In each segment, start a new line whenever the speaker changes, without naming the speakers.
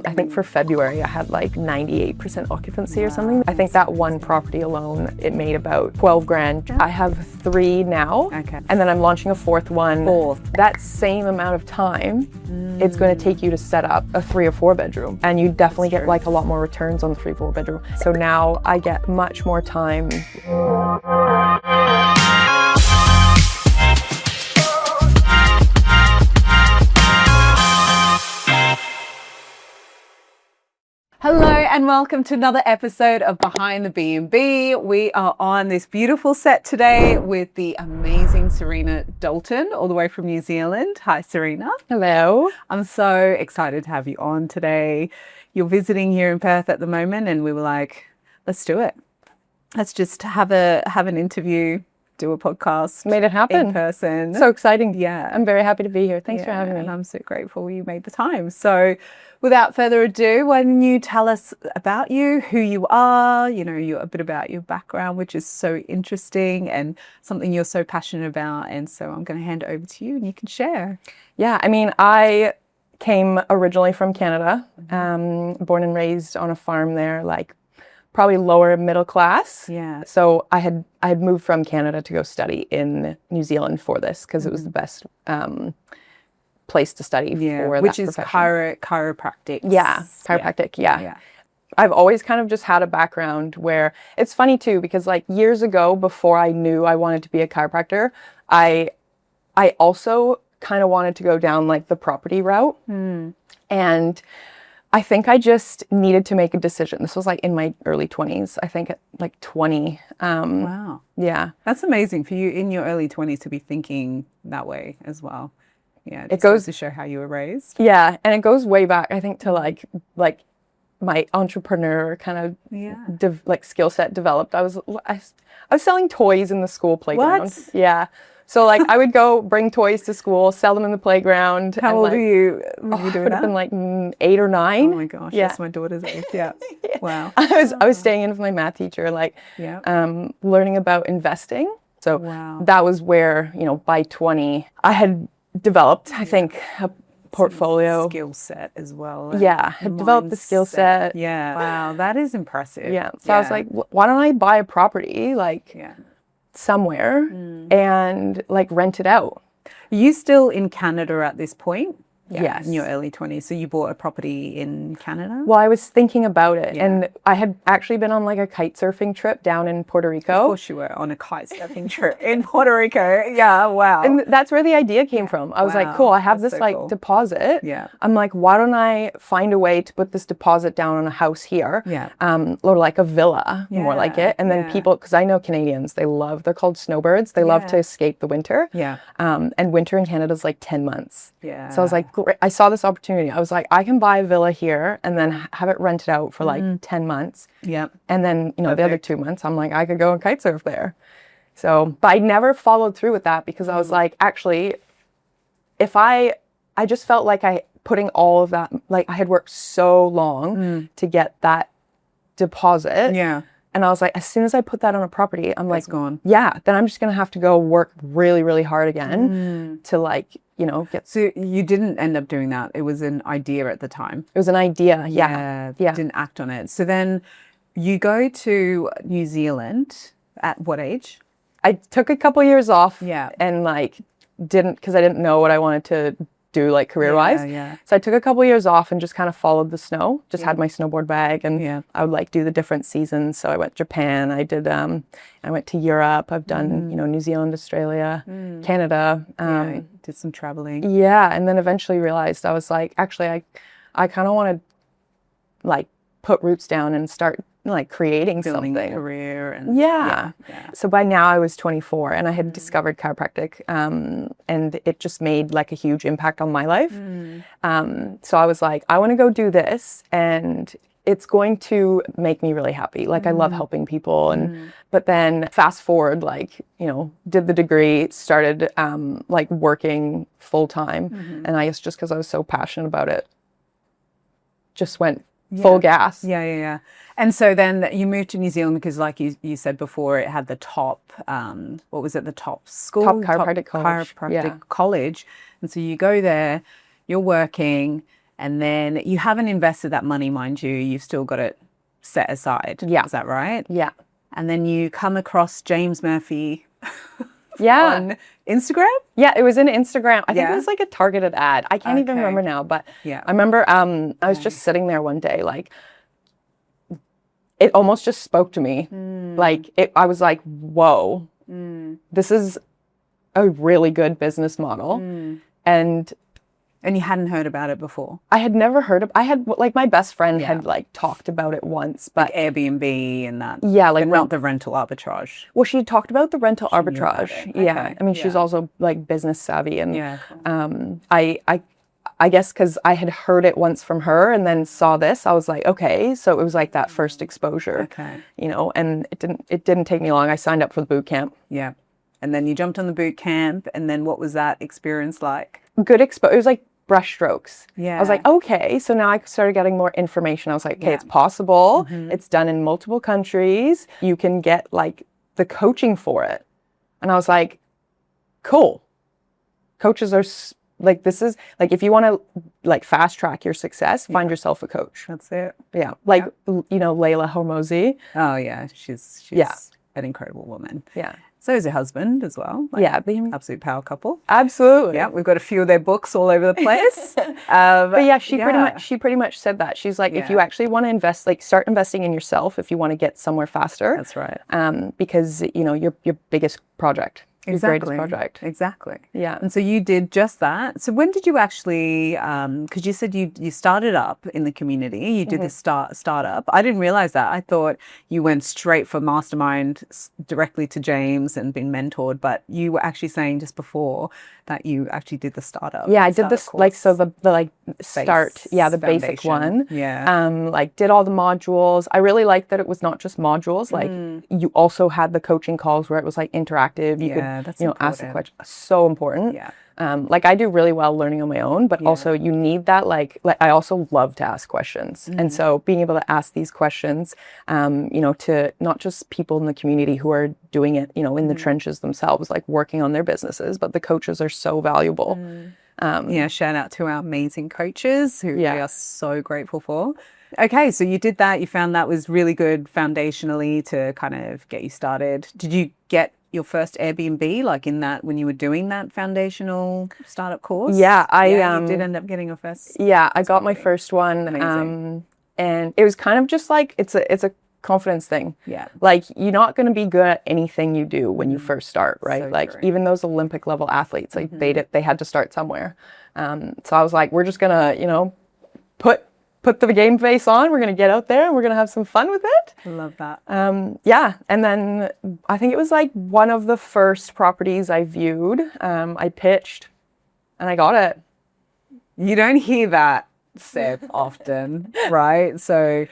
I think for February, I had like 98% occupancy or something. I think that one property alone, it made about 12 grand. I have 3 now, and then I'm launching a 4th one. That same amount of time, it's going to take you to set up a 3 or 4 bedroom. And you definitely get like a lot more returns on the 3 or 4 bedroom. So now I get much more time.
Hello and welcome to another episode of Behind the BnB. We are on this beautiful set today with the amazing Serena Dalton, all the way from New Zealand. Hi, Serena.
Hello.
I'm so excited to have you on today. You're visiting here in Perth at the moment, and we were like, let's do it. Let's just have an interview, do a podcast.
Made it happen.
In person.
So exciting.
Yeah.
I'm very happy to be here. Thanks for having me.
And I'm so grateful you made the time. So without further ado, why don't you tell us about you, who you are, a bit about your background, which is so interesting and something you're so passionate about. And so I'm going to hand it over to you and you can share.
Yeah, I mean, I came originally from Canada, born and raised on a farm there, like probably lower middle class.
Yeah.
So I had moved from Canada to go study in New Zealand for this because it was the best place to study for
which
that
is
profession.
chiropractic.
Yeah, chiropractic. Yeah. I've always kind of just had a background where it's funny too, because like years ago, before I knew I wanted to be a chiropractor, I also kind of wanted to go down like the property route. And I think I just needed to make a decision. This was like in my early 20s, I think at like 20.
Wow.
Yeah.
That's amazing for you in your early 20s to be thinking that way as well. Yeah.
It goes
to show how you were raised.
Yeah. And it goes way back, I think, to like my entrepreneur kind of skill set developed. I was selling toys in the school playground.
What?
Yeah. So like I would go bring toys to school, sell them in the playground.
How old are you? Were you doing
would have been like 8 or 9.
Oh my gosh, that's my daughter's age. Yeah. Wow.
I was staying in with my math teacher, learning about investing. So that was where, by 20, I had developed, I think, a portfolio.
Skill set as well.
Yeah, had developed the skill set.
Yeah. Wow, that is impressive.
Yeah. So I was like, why don't I buy a property somewhere and like rent it out?
Are you still in Canada at this point?
Yes.
In your early 20s. So you bought a property in Canada?
Well, I was thinking about it, and I had actually been on like a kite surfing trip down in Puerto Rico.
Of course you were on a kite surfing trip in Puerto Rico. Yeah, wow.
And that's where the idea came from. I was like, cool, I have this deposit.
Yeah.
I'm like, why don't I find a way to put this deposit down on a house here?
Yeah.
Or like a villa, more like it. And then people, because I know Canadians, they're called snowbirds. They love to escape the winter.
Yeah.
And winter in Canada is like 10 months.
Yeah.
So I was like, I saw this opportunity. I was like, I can buy a villa here and then have it rented out for like 10 months.
Yeah.
And then, the other 2 months, I'm like, I could go and kite surf there. So, but I never followed through with that because I was like, actually, if I just felt like putting all of that, like I had worked so long to get that deposit.
Yeah.
And I was like, as soon as I put that on a property, I'm
That's
like,
gone.
Yeah, then I'm just going to have to go work really, really hard again to like, get.
So you didn't end up doing that. It was an idea at the time.
It was an idea. Yeah.
Didn't act on it. So then you go to New Zealand at what age?
I took a couple years off.
Yeah.
And like because I didn't know what I wanted to do like career-wise.
Yeah.
So I took a couple years off and just kind of followed the snow. Just had my snowboard bag and I would like do the different seasons. So I went to Japan. I did I went to Europe. I've done, New Zealand, Australia, Canada.
Did some traveling.
Yeah, and then eventually realized I was like, actually I kind of want to like put roots down and start like creating
Building
something.
a career. And
So by now I was 24 and I had discovered chiropractic and it just made like a huge impact on my life. So I was like, I want to go do this and it's going to make me really happy. Like I love helping people but then fast forward, like, did the degree, started like working full time. And I guess just because I was so passionate about it, just went full gas.
Yeah. And so then you moved to New Zealand because like you said before, it had the top, what was it, the top school?
Top chiropractic college.
College. And so you go there, you're working, And then you haven't invested that money, mind you. You've still got it set aside.
Yeah.
Is that right?
Yeah.
And then you come across James Murphy
Yeah.
on Instagram?
Yeah, it was in Instagram. I think it
Yeah.
was like a targeted ad. I can't even
Okay.
remember now, but
Yeah.
I remember I was just sitting there one day, like it almost just spoke to me. Like I was like, whoa, this is a really good business model.
And you hadn't heard about it before?
I had never heard of, I had like my best friend had like talked about it once, but
like Airbnb and that.
yeah, like
but not the rental arbitrage.
well, she talked about the rental
knew about
arbitrage.
it.
Yeah.
Okay.
I mean, she's
Yeah.
also like business savvy and
Yeah.
I guess because I had heard it once from her and then saw this, I was like, okay. So it was like that first exposure,
Okay.
you know, and it didn't take me long. I signed up for the boot camp.
Yeah. And then you jumped on the boot camp, and then what was that experience like?
Good expo. It was like brush strokes.
Yeah.
I was like, okay. So now I started getting more information. I was like, okay,
Yeah.
it's possible. It's done in multiple countries. You can get like the coaching for it. And I was like, cool. Coaches are like, this is like, if you want to like fast track your success, find yourself a coach.
That's it.
Yeah. Like, you know, Layla Hormozi.
Oh yeah, she's
Yeah.
an incredible woman.
Yeah.
So is her husband as well. Like,
Yeah.
absolute power couple.
Absolutely.
Yeah, we've got a few of their books all over the place.
But yeah, she pretty much said that. She's like, if
Yeah.
you actually want to invest, like start investing in yourself if you want to get somewhere faster.
That's right.
Because you know, your biggest project. Your greatest project.
Exactly.
Yeah.
And so you did just that. So when did you actually, because you said you started up in the community, you did this startup. I didn't realize that. I thought you went straight for mastermind directly to James and been mentored, but you were actually saying just before that you actually did the startup.
Yeah, I did this like, so the like start, the basic
foundation.
one.
Yeah.
Like did all the modules. I really liked that it was not just modules. Like you also had the coaching calls where it was like interactive. You could,
that's
you know, ask the
important.
question. So important.
Yeah.
Like I do really well learning on my own, but also you need that like I also love to ask questions. And so being able to ask these questions, you know, to not just people in the community who are doing it, you know, in the trenches themselves, like working on their businesses, but the coaches are so valuable.
Shout out to our amazing coaches who we are so grateful for. Okay, so you did that. You found that was really good foundationally to kind of get you started. Did you get your first Airbnb, like in that when you were doing that foundational startup course?
Yeah,
you did end up getting your first.
Yeah, I got my first one.
Amazing.
And it was kind of just like it's a confidence thing.
Yeah.
Like you're not going to be good at anything you do when you first start, right?
So
like
true.
even those Olympic level athletes, like they had to start somewhere. So I was like, we're just gonna, you know, put the game face on. We're gonna get out there and we're gonna have some fun with it.
I love that.
And then I think it was like one of the first properties I viewed. I pitched, and I got it.
You don't hear that, Steph, often, right? So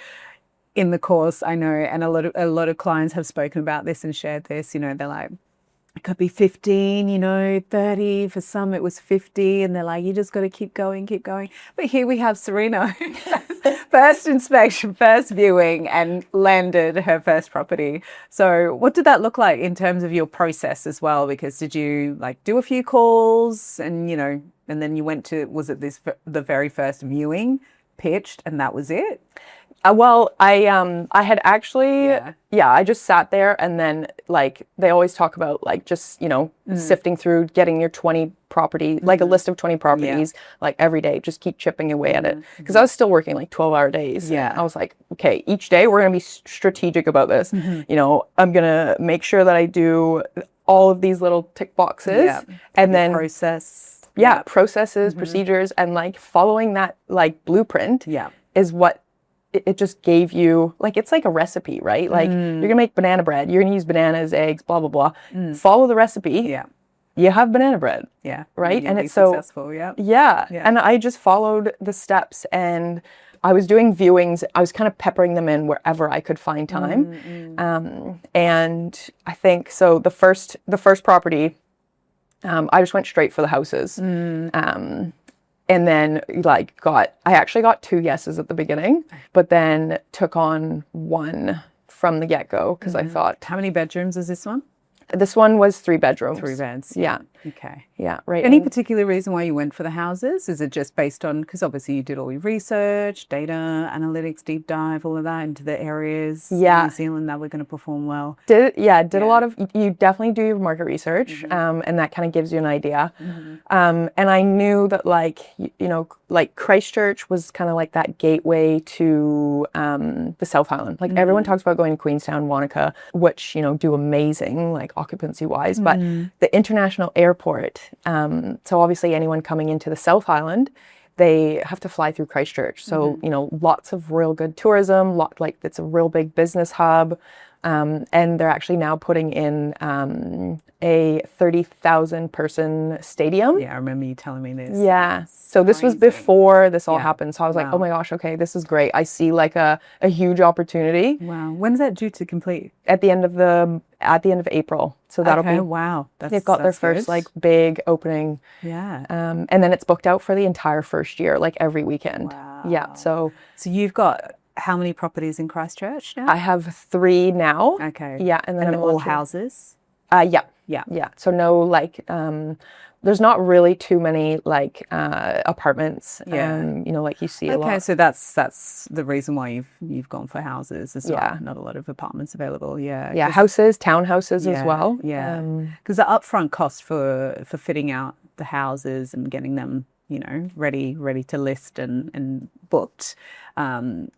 in the course, I know, and a lot of clients have spoken about this and shared this, you know, they're like, it could be 15, you know, 30. For some, it was 50. And they're like, you just got to keep going, keep going. But here we have Serena, first inspection, first viewing, and landed her first property. So what did that look like in terms of your process as well? Because did you like do a few calls and, you know, and then you went to, was it the very first viewing, pitched, and that was it?
Well, I had actually, I just sat there, and then like they always talk about like just, you know, sifting through, getting your 20 property, like a list of 20 properties, like every day, just keep chipping away at it. Because I was still working like 12-hour days.
Yeah.
I was like, okay, each day we're going to be strategic about this. You know, I'm going to make sure that I do all of these little tick boxes and then
process.
Processes, procedures, and like following that like blueprint is what it just gave you. Like it's like a recipe, right? Like you're gonna make banana bread, you're gonna use bananas, eggs, blah blah blah. Follow the recipe, you have banana bread, right? And it's so
successful.
And I just followed the steps, and I was doing viewings. I was kind of peppering them in wherever I could find time. And I think so the first property, I just went straight for the houses. And then like I actually got 2 yeses at the beginning, but then took on one from the get-go because I thought.
How many bedrooms is this one?
This one was 3 bedrooms.
3 beds.
Yeah.
Okay.
Yeah, right.
Any particular reason why you went for the houses? Is it just based on, because obviously you did all your research, data, analytics, deep dive, all of that into the areas in New Zealand that were going to perform well?
Did a lot of, you definitely do your market research, and that kind of gives you an idea. And I knew that like, you know, like Christchurch was kind of like that gateway to the South Island. Like everyone talks about going to Queenstown, Wanaka, which, you know, do amazing like occupancy wise, but the international airport, so obviously anyone coming into the South Island, they have to fly through Christchurch. So, you know, lots of real good tourism, like it's a real big business hub. And they're actually now putting in a 30,000 person stadium.
Yeah, I remember you telling me this.
Yeah. So this was before this all happened. So I was like, oh my gosh, okay, this is great. I see like a huge opportunity.
Wow. When's that due to complete?
At the end of April. So that'll be,
wow.
They've got their first like big opening.
Yeah.
And then it's booked out for the entire first year, like every weekend.
Wow.
Yeah. So
you've got how many properties in Christchurch now?
I have 3 now.
Okay.
Yeah. And then
and
I'm
all
launching.
houses?
Yeah.
Yeah.
Yeah. So no, like, there's not really too many like apartments. You know, like you see a lot.
Okay, so that's the reason why you've gone for houses as well. Not a lot of apartments available. Yeah.
Yeah, houses, townhouses as well.
Yeah. Because the upfront cost for fitting out the houses and getting them, you know, ready to list and booked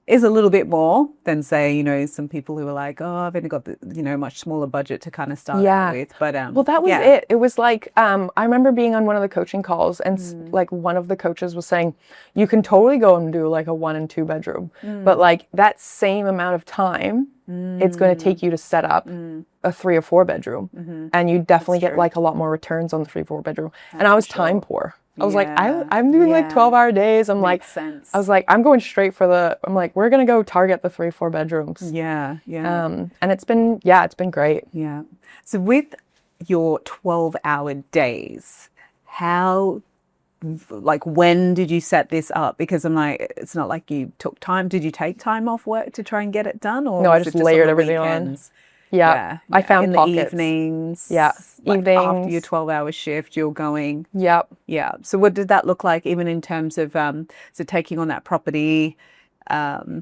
is a little bit more than, say, you know, some people who are like, oh, I've only got the, you know, much smaller budget to kind of start out with. But
well, that was it. It was like I remember being on one of the coaching calls and like one of the coaches was saying, you can totally go and do like a 1 and 2 bedroom, but like that same amount of time it's going to take you to set up a 3 or 4 bedroom, and you definitely get like a lot more returns on the 3 or 4 bedroom. And I was time poor. I was like, I'm doing like 12-hour days. I'm like, I was like, I'm going straight for I'm like, we're going to go target the 3 or 4 bedrooms.
Yeah. Yeah.
And it's been great.
Yeah. So with your 12-hour days, how, like, when did you set this up? Because I'm like, it's not like you took time. Did you take time off work to try and get it done? Or
no, I just layered everything on. Yeah. I found
in
pockets.
The evenings.
Yeah.
Like
evenings.
After your 12-hour shift, you're going.
Yep.
Yeah. So what did that look like, even in terms of so taking on that property,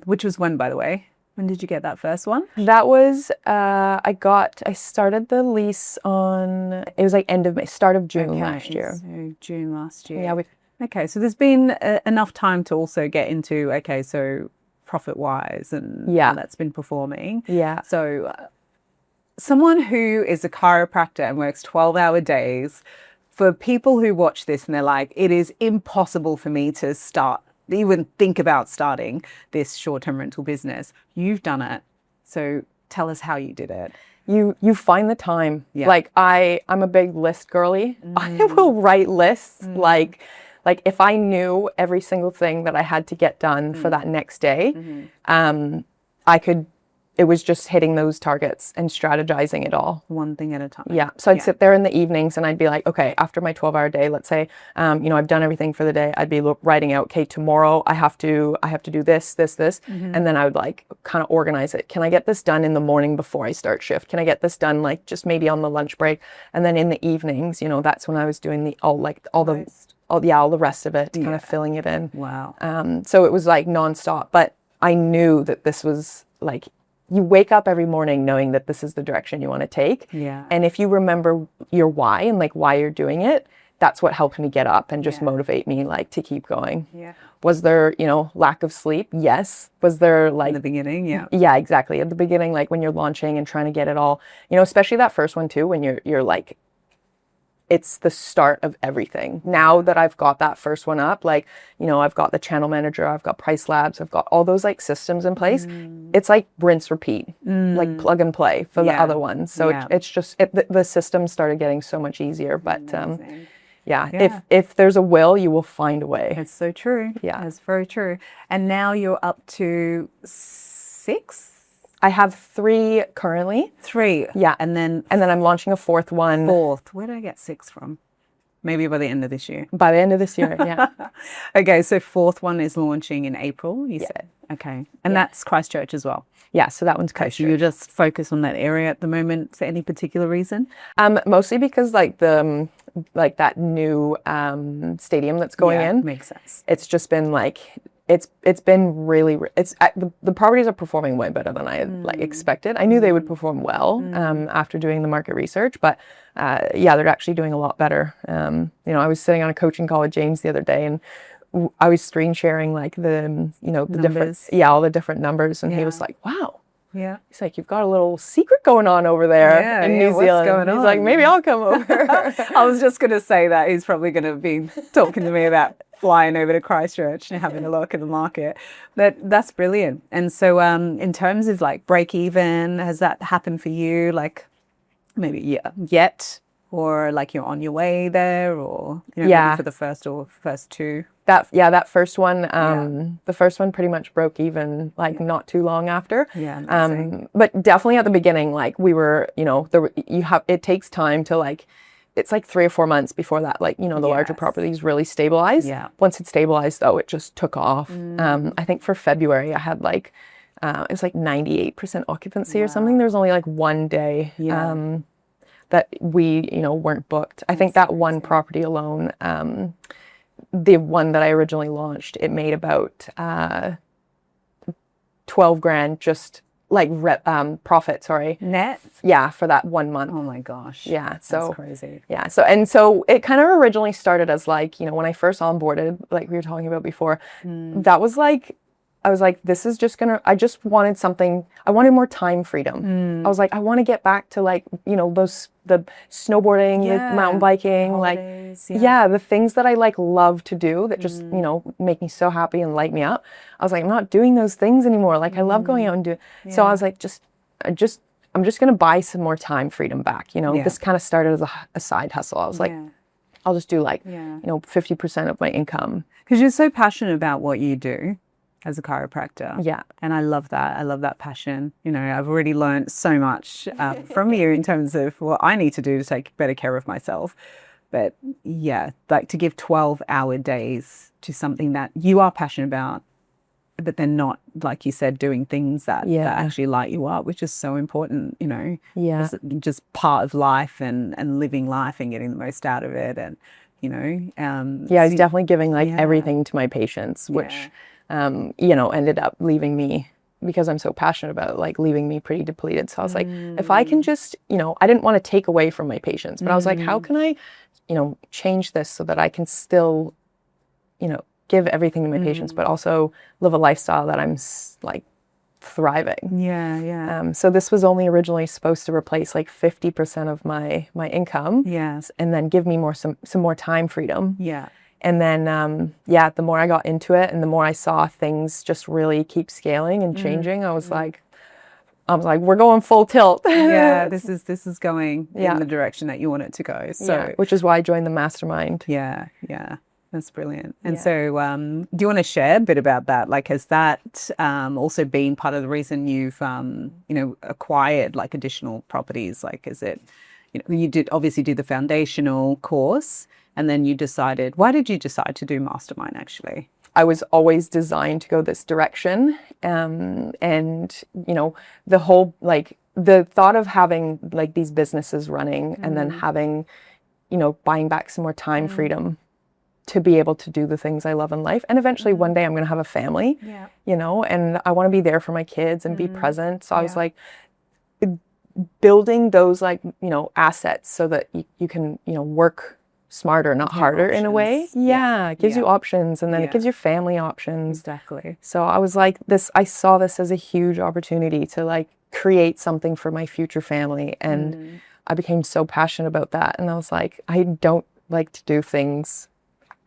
which was when, by the way? When did you get that first one?
That was I started the lease on, it was like end of May, start of June last year.
So June last year.
Yeah.
Okay. So there's been enough time to also get into, okay, so profit-wise and how that's been performing.
Yeah.
So someone who is a chiropractor and works 12-hour days, for people who watch this and they're like, it is impossible for me to even think about starting this short-term rental business. You've done it. So tell us how you did it.
You find the time. Yeah. Like I'm a big list girly. I will write lists. Like if I knew every single thing that I had to get done for that next day, it was just hitting those targets and strategizing it all.
One thing at a time.
Yeah. So I'd sit there in the evenings and I'd be like, okay, after my 12-hour day, let's say, you know, I've done everything for the day. I'd be writing out, okay, tomorrow I have to do this. And then I would like kind of organize it. Can I get this done in the morning before I start shift? Can I get this done like just maybe on the lunch break? And then in the evenings, you know, that's when I was doing all the rest of it, kind of filling it in.
Wow.
So it was like nonstop, but I knew that this was like, you wake up every morning knowing that this is the direction you want to take.
Yeah.
And if you remember your why and like why you're doing it, that's what helped me get up and just motivate me like to keep going.
Yeah.
Was there, you know, lack of sleep? Yes. Was there like
in the beginning? Yeah.
Yeah, exactly. At the beginning, like when you're launching and trying to get it all, you know, especially that first one too, when you're like, it's the start of everything. Now that I've got that first one up, like, you know, I've got the channel manager, I've got price labs, I've got all those like systems in place. It's like rinse, repeat, like plug and play for the other ones. So it's just, the system started getting so much easier. But if there's a will, you will find a way.
It's so true.
Yeah.
It's very true. And now you're up to 6?
I have 3 currently.
3.
Yeah.
And then
I'm launching a 4th one.
4th. Where did I get 6 from? Maybe by the end of this year.
By the end of this year, yeah.
Okay, so 4th one is launching in April, you said. Okay. And that's Christchurch as well.
Yeah, so that one's Christchurch.
So you're just focused on that area at the moment for any particular reason?
Mostly because like the like that new stadium that's going in.
Makes sense.
It's just been like, it's been really, the properties are performing way better than I had like expected. I knew they would perform well after doing the market research, but yeah, they're actually doing a lot better. You know, I was sitting on a coaching call with James the other day, and I was screen sharing like the, you know, the
Numbers.
different, all the different numbers, and he was like, wow.
Yeah.
He's like, you've got a little secret going on over there in New
what's
Zealand.
going
He's
on?
like, maybe I'll come over.
I was just going to say that he's probably going to be talking to me about flying over to Christchurch and having a look at the market. That's brilliant. And so in terms of like break even, has that happened for you? Like maybe yet, or like you're on your way there, or you know, maybe for the first two?
That first one, the first one pretty much broke even like not too long after. But definitely at the beginning, like we were, you know, it takes time to like, it's like 3 or 4 months before that, like, you know, the larger properties really stabilize. Once it stabilized though, it just took off. I think for February I had like, it was like 98% occupancy or something. There was only like one day that we, you know, weren't booked. I think that one property alone, the one that I originally launched, it made about 12 grand just like profit,
net.
For that 1 month.
Oh my gosh.
So
that's crazy.
So it kind of originally started as like, you know, when I first onboarded, like we were talking about before, that was like, I was like, this is just I just wanted something, I wanted more time freedom. I was like, I want to get back to like, you know, the snowboarding, the mountain biking,
holidays,
the things that I like love to do that just, you know, make me so happy and light me up. I was like, I'm not doing those things anymore. Like I love going out and so I was like, I'm just going to buy some more time freedom back. You know, this kind of started as a side hustle. I was like, I'll just do like, you know, 50% of my income.
Because you're so passionate about what you do as a chiropractor. And I love that. I love that passion. You know, I've already learned so much from you in terms of what I need to do to take better care of myself. But yeah, like to give 12-hour days to something that you are passionate about, but then not, like you said, doing things that actually light you up, which is so important, you know. It's just part of life and living life and getting the most out of it. And, you know.
I was definitely giving like everything to my patients, which... you know, ended up leaving me, because I'm so passionate about it, like leaving me pretty depleted. So I was like, if I can just, you know, I didn't want to take away from my patients, but I was like, how can I, you know, change this so that I can still, you know, give everything to my patients, but also live a lifestyle that I'm like thriving. So this was only originally supposed to replace like 50% of my income. And then give me some more time freedom. And then, the more I got into it and the more I saw things just really keep scaling and changing, I was like, we're going full tilt.
This is going in the direction that you want it to go. So,
which is why I joined the mastermind.
That's brilliant. And so, do you want to share a bit about that? Like, has that also been part of the reason you've, you know, acquired like additional properties? Like, is it, you know, you did obviously do the foundational course, and then why did you decide to do mastermind actually?
I was always designed to go this direction. And, you know, the whole, like the thought of having like these businesses running and then having, you know, buying back some more time freedom to be able to do the things I love in life. And eventually one day I'm going to have a family, you know, and I want to be there for my kids and be present. So I was like, building those like, you know, assets so that you can, you know, work smarter, not harder in a way. It gives you options, and then it gives your family options.
Exactly.
So I was like, I saw this as a huge opportunity to like create something for my future family. And I became so passionate about that. And I was like, I don't like to do things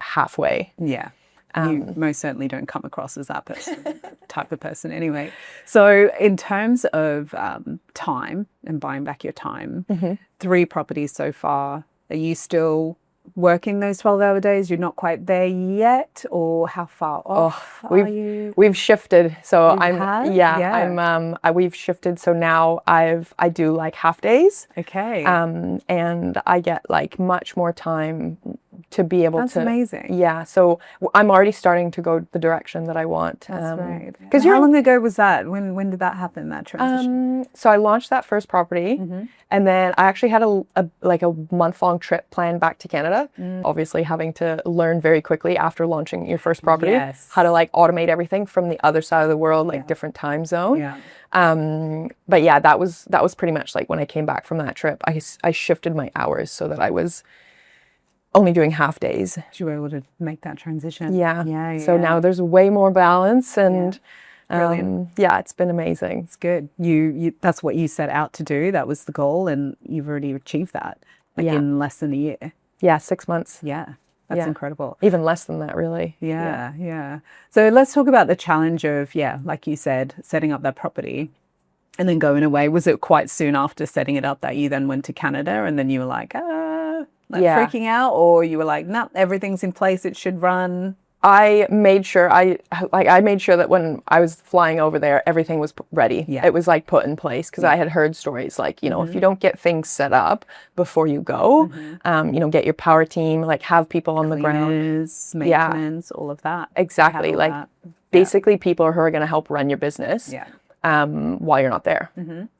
halfway.
You most certainly don't come across as that person, type of person anyway. So in terms of time and buying back your time, 3 properties so far, are you still working those 12-hour days? You're not quite there yet, or how far off are you?
We've shifted. So we've shifted. So now I do like half days.
Okay.
And I get like much more time to be able
That's
to.
amazing.
Yeah. So I'm already starting to go the direction that I want.
That's right.
Because
how long ago was that? When did that happen, that transition?
So I launched that first property, and then I actually had a month-long trip planned back to Canada. Obviously, having to learn very quickly after launching your first property how to like automate everything from the other side of the world, like different time zone. But yeah, that was pretty much like when I came back from that trip, I shifted my hours so that I was only doing half days.
You were able to make that transition.
Yeah. So now there's way more balance, and
brilliant.
Yeah, it's been amazing.
It's good. You that's what you set out to do. That was the goal, and you've already achieved that in less than a year.
Yeah, 6 months.
Yeah. That's incredible.
Even less than that, really.
Yeah. So let's talk about the challenge of, like you said, setting up that property and then going away. Was it quite soon after setting it up that you then went to Canada and then you were like, freaking out? Or you were like, nah, everything's in place, it should run?
I made sure that when I was flying over there, everything was ready. It was like put in place, because I had heard stories like, you know, if you don't get things set up before you go, you know, get your power team, like have people on the ground,
maintenance, all of that.
Exactly. Like basically people who are going to help run your business while you're not there.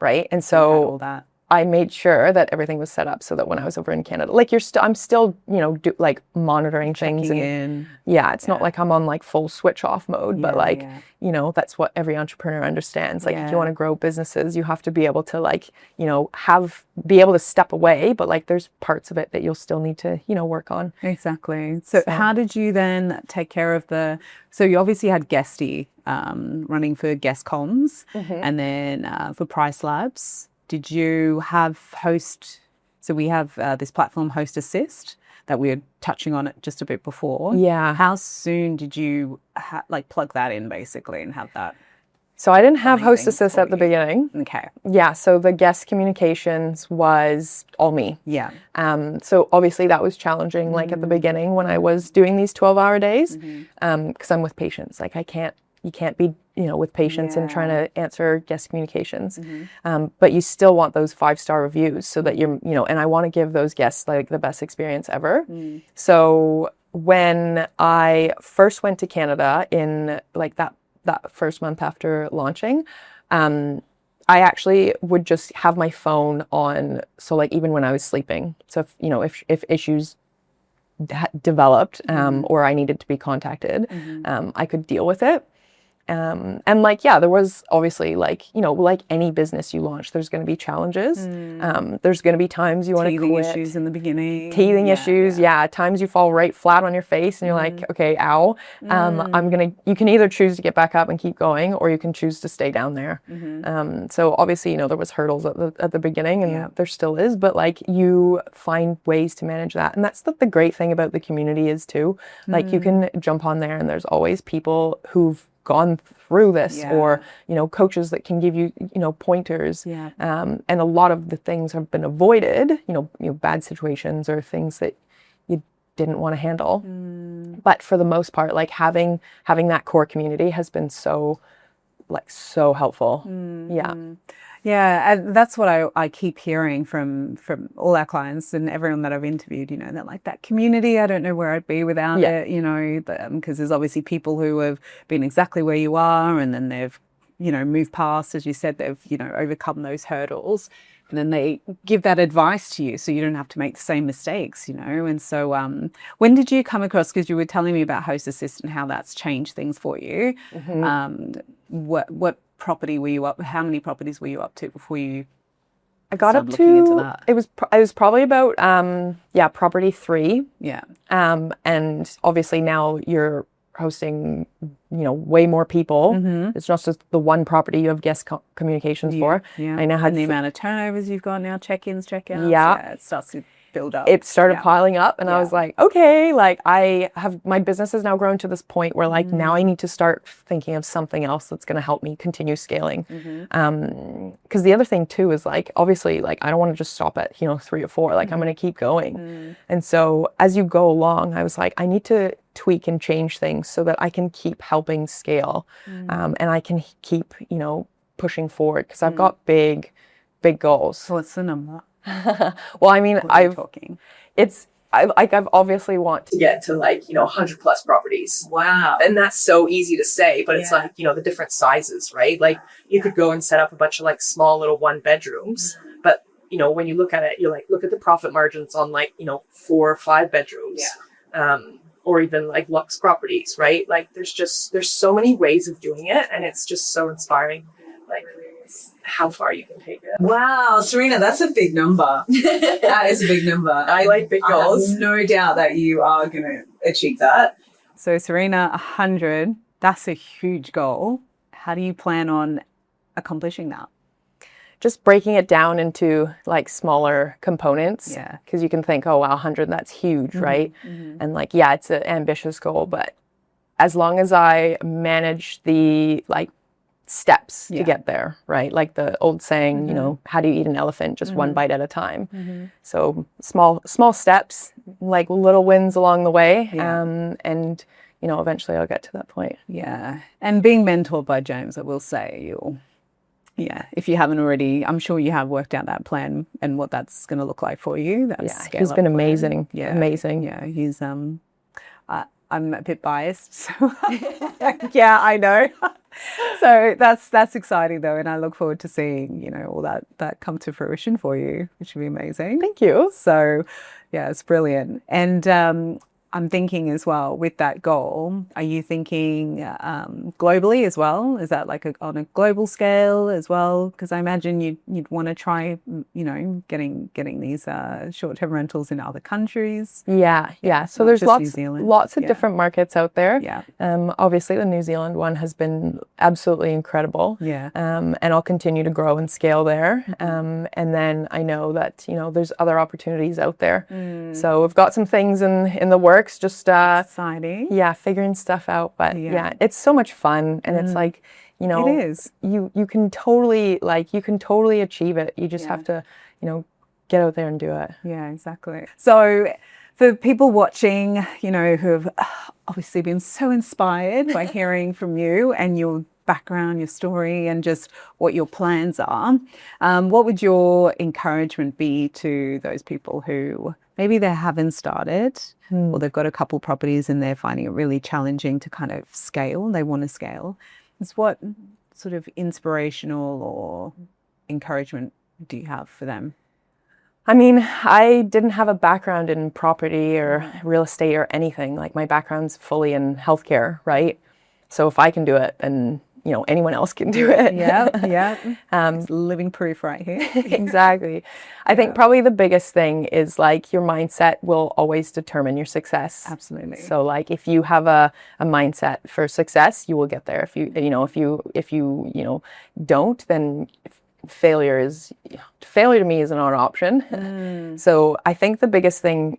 Right. And so
all that.
I made sure that everything was set up so that when I was over in Canada, like I'm still, you know, like monitoring things. And it's not like I'm on like full switch off mode, but like, you know, that's what every entrepreneur understands. Like if you want to grow businesses, you have to be able to like, you know, be able to step away, but like there's parts of it that you'll still need to, you know, work on.
Exactly. So how did you then take care of so you obviously had Guesty running for Guest Comms and then for Price Labs. Did you have so we have this platform, Host Assist, that we were touching on it just a bit before. How soon did you like plug that in basically and have that?
So I didn't have Host Assist at the beginning.
Okay.
Yeah, so the guest communications was all me. So obviously that was challenging, like at the beginning when I was doing these 12-hour days, because I'm with patients. Like you can't be, you know, with patients and trying to answer guest communications. But you still want those 5-star reviews so that you're, you know, and I want to give those guests like the best experience ever. So when I first went to Canada in like that first month after launching, I actually would just have my phone on. So like even when I was sleeping. So if, you know, if issues developed or I needed to be contacted, I could deal with it. And like, there was obviously like, you know, like any business you launch, there's going to be challenges. There's going to be times you want to quit.
Teething issues in the beginning.
Teething issues. Times you fall right flat on your face and you're like, okay, ow. You can either choose to get back up and keep going, or you can choose to stay down there. So obviously, you know, there was hurdles at the beginning and there still is, but like you find ways to manage that. And that's the great thing about the community is too, like you can jump on there and there's always people who've gone through this, or you know, coaches that can give you, you know, pointers, and a lot of the things have been avoided, you know, bad situations or things that you didn't want to handle. But for the most part, like having that core community has been so helpful.
And that's what I keep hearing from all our clients and everyone that I've interviewed. You know, they're like, that community, I don't know where I'd be without it, you know, because there's obviously people who have been exactly where you are, and then they've, you know, moved past, as you said, they've, you know, overcome those hurdles, and then they give that advice to you so you don't have to make the same mistakes, you know. And so when did you come across, because you were telling me about Host Assist and how that's changed things for you, what property were you up? How many properties were you up to before you?
I got up to it was probably about property 3. And obviously now you're hosting, you know, way more people. It's not just the one property you have guest communications for. I now had
the amount of turnovers you've got now, check-ins, check-outs. It starts to build up.
It started piling up, and I was like, okay, like my business has now grown to this point where like now I need to start thinking of something else that's going to help me continue scaling. Because the other thing too is like, obviously, like I don't want to just stop at, you know, 3 or 4. Like I'm going to keep going. And so as you go along, I was like, I need to tweak and change things so that I can keep helping scale, and I can keep, you know, pushing forward, because I've got big goals.
So what's the number?
Well, I mean, I've obviously want to get to like, 100 plus properties.
Wow.
And that's so easy to say, but it's like, the different sizes, right? Like you could go and set up a bunch of like small little 1 bedrooms, but when you look at it, you're like, look at the profit margins on like, 4 or 5 bedrooms, or even like luxe properties, right? Like there's so many ways of doing it, and it's just so inspiring, like how far you can take it.
Wow, Serena, that's a big number. That is a big number.
I like big goals.
I have no doubt that you are going to achieve that. So Serena, 100, that's a huge goal. How do you plan on accomplishing that?
Just breaking it down into like smaller components.
Yeah.
Because you can think, oh wow, 100, that's huge, right? And like, yeah, it's an ambitious goal, but as long as I manage the like steps to get there, right? Like the old saying, how do you eat an elephant? Just one bite at a time. So small steps, like little wins along the way. And eventually I'll get to that point.
Yeah. And being mentored by James, I will say if you haven't already, I'm sure you have worked out that plan and what that's going to look like for you.
He's been amazing.
Yeah.
Amazing.
Yeah. He's, I'm a bit biased. So yeah, I know. So that's exciting though. And I look forward to seeing, all that come to fruition for you, which would be amazing.
Thank you.
So yeah, it's brilliant. And I'm thinking as well with that goal, are you thinking globally as well? Is that like on a global scale as well? Because I imagine you'd want to try, getting these short-term rentals in other countries.
Yeah. So there's lots of different markets out there.
Yeah.
Obviously, the New Zealand one has been absolutely incredible.
Yeah.
And I'll continue to grow and scale there. And then I know that there's other opportunities out there. So we've got some things in the works. Just
exciting.
Figuring stuff out, but it's so much fun, and it's like
it is.
You can totally achieve it. You just have to get out there and do it.
Yeah, exactly. So for people watching, who have obviously been so inspired by hearing from you and your background, your story, and just what your plans are, what would your encouragement be to those people who maybe they haven't started or they've got a couple properties and they're finding it really challenging to kind of scale, they want to scale? What sort of inspirational or encouragement do you have for them?
I mean, I didn't have a background in property or real estate or anything. Like my background's fully in healthcare, right? So if I can do it, then anyone else can do it.
Yeah. Living proof right here.
Exactly. I think probably the biggest thing is like your mindset will always determine your success.
Absolutely.
So like if you have a mindset for success, you will get there. If you don't, then failure to me is not an option. So I think the biggest thing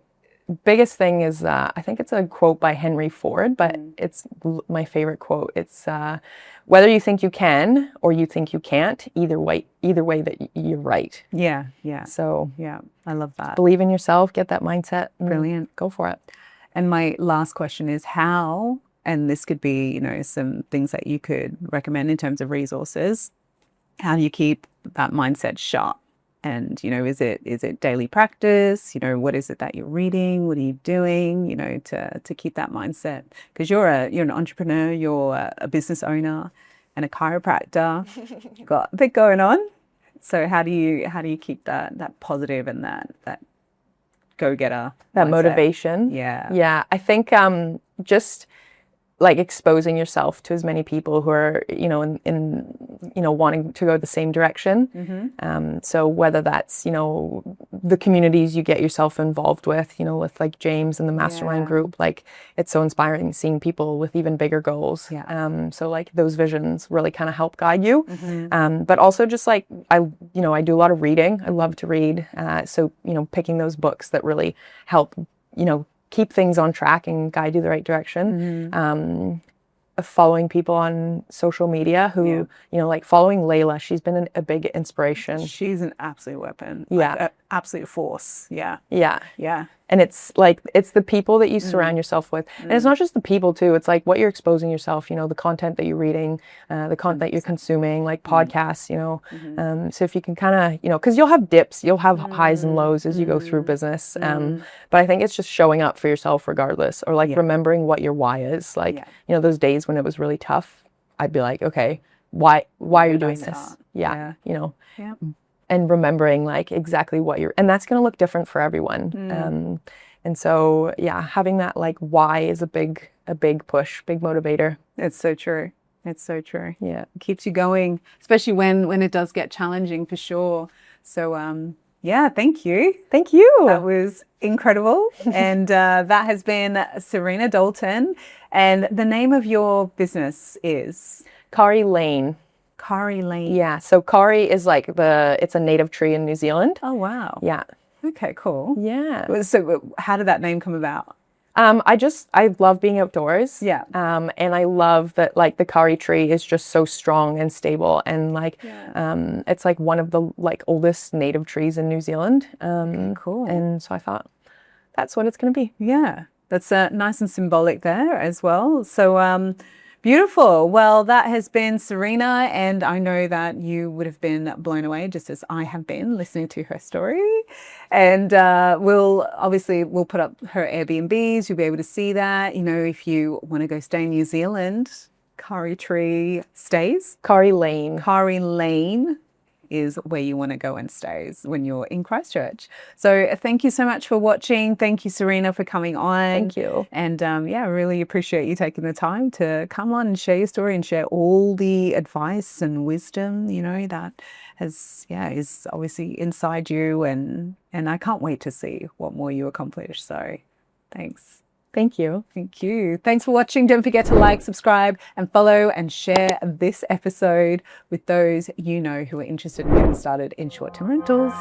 is I think it's a quote by Henry Ford, but it's my favorite quote. It's whether you think you can or you think you can't, either way that you're right.
Yeah.
So
yeah, I love that.
Believe in yourself, get that mindset.
Brilliant.
Go for it.
And my last question is how, and this could be, some things that you could recommend in terms of resources. How do you keep that mindset sharp? And, is it daily practice? What is it that you're reading? What are you doing, to keep that mindset? Because you're an entrepreneur, you're a business owner and a chiropractor. You've got a bit going on. So how do you keep that positive and that go-getter,
that
mindset?
Motivation? Yeah. I think just like exposing yourself to as many people who are, in wanting to go the same direction. So whether that's, the communities you get yourself involved with, with like James and the mastermind group, like it's so inspiring seeing people with even bigger goals. So like those visions really kind of help guide you. But also just like, I do a lot of reading. I love to read. So, picking those books that really help, keep things on track and guide you the right direction. Following people on social media who, like following Layla, she's been a big inspiration.
She's an absolute weapon.
Yeah.
Like, absolute force. Yeah.
And it's like, it's the people that you surround yourself with. And it's not just the people too. It's like what you're exposing yourself, the content that you're reading, the content that you're consuming, like podcasts, so if you can kind of, because you'll have dips, you'll have highs and lows as you go through business. But I think it's just showing up for yourself regardless, or like remembering what your why is. Like, those days when it was really tough, I'd be like, okay, why are you doing this? Yeah. And remembering like exactly what and that's going to look different for everyone. And so, having that like why is a big push, big motivator.
It's so true. It's so true.
Yeah.
It keeps you going, especially when it does get challenging, for sure. So, thank you.
Thank you.
That was incredible. And that has been Serena Dalton. And the name of your business is?
Kari Lane.
Kari Lane.
Yeah. So Kari is like it's a native tree in New Zealand.
Oh, wow.
Yeah.
Okay, cool.
Yeah.
So how did that name come about?
I love being outdoors.
Yeah.
And I love that like the Kari tree is just so strong and stable, and like it's like one of the like oldest native trees in New Zealand.
Okay, cool.
And so I thought that's what it's going to be.
Yeah. That's nice and symbolic there as well. So beautiful. Well, that has been Serena, and I know that you would have been blown away just as I have been listening to her story. And we'll put up her Airbnbs. You'll be able to see that. If you want to go stay in New Zealand, Kari Tree stays.
Kari Lane.
Kari Lane is where you want to go and stay when you're in Christchurch. So thank you so much for watching. Thank you, Serena, for coming on.
Thank you.
And I really appreciate you taking the time to come on and share your story and share all the advice and wisdom, that is obviously inside you. And I can't wait to see what more you accomplish. So thanks.
Thank you.
Thank you. Thanks for watching. Don't forget to like, subscribe, and follow, and share this episode with those who are interested in getting started in short-term rentals.